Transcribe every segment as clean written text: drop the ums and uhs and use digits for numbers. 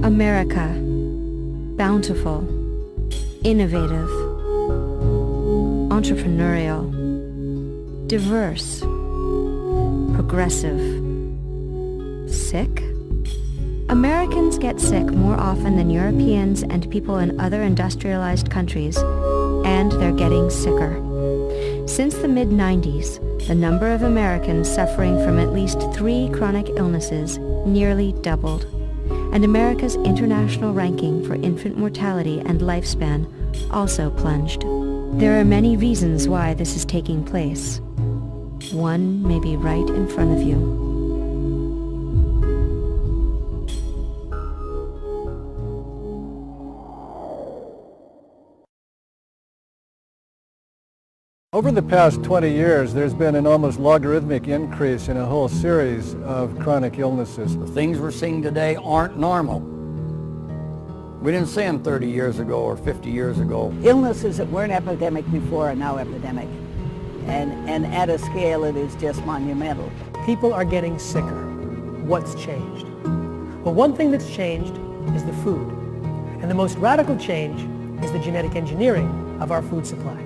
America, bountiful, innovative, entrepreneurial, diverse, progressive. Sick? Americans get sick more often than Europeans and people in other industrialized countries, and they're getting sicker. Since the mid-90s, the number of Americans suffering from at least 3 chronic illnesses nearly doubled, and America's international ranking for infant mortality and lifespan also plunged. There are many reasons why this is taking place. One may be right in front of you. Over the past 20 years, there's been an almost logarithmic increase in a whole series of chronic illnesses. The things we're seeing today aren't normal. We didn't see them 30 years ago or 50 years ago. Illnesses that weren't epidemic before are now epidemic. And at a scale it is just monumental. People are getting sicker. What's changed? Well, one thing that's changed is the food. And the most radical change is the genetic engineering of our food supply.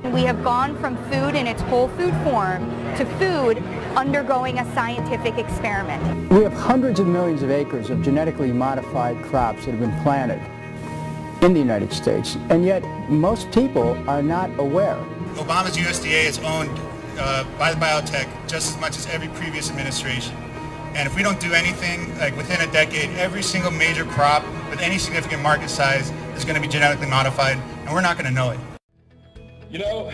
We have gone from food in its whole food form to food undergoing a scientific experiment. We have hundreds of millions of acres of genetically modified crops that have been planted in the United States, and yet most people are not aware. Obama's USDA is owned by the biotech just as much as every previous administration. And if we don't do anything, like within a decade, every single major crop with any significant market size is going to be genetically modified, and we're not going to know it. You know,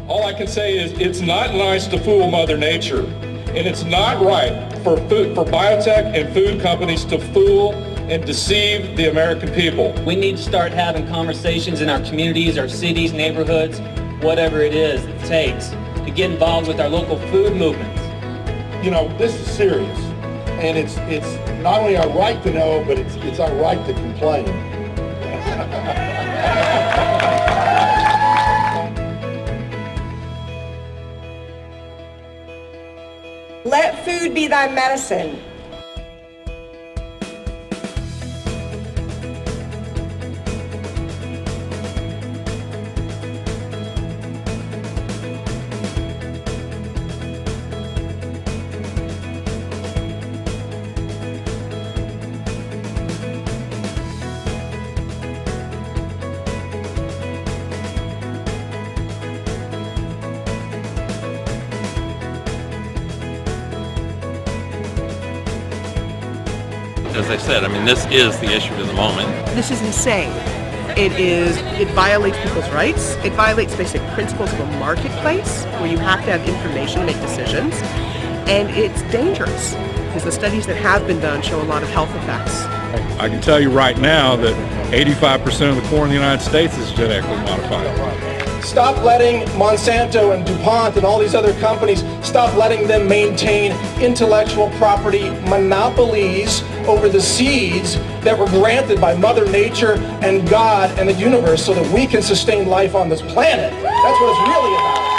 all I can say is it's not nice to fool Mother Nature, and it's not right for biotech and food companies to fool and deceive the American people. We need to start having conversations in our communities, our cities, neighborhoods, whatever it is it takes to get involved with our local food movements. You know, this is serious, and it's not only our right to know, but it's our right to complain. Let food be thy medicine. As I said, I mean, this is the issue of the moment. This is insane. It violates people's rights. It violates basic principles of a marketplace where you have to have information to make decisions. And it's dangerous because the studies that have been done show a lot of health effects. I can tell you right now that 85% of the corn in the United States is genetically modified. Stop letting Monsanto and DuPont and all these other companies, stop letting them maintain intellectual property monopolies over the seeds that were granted by Mother Nature and God and the universe so that we can sustain life on this planet. That's what it's really about.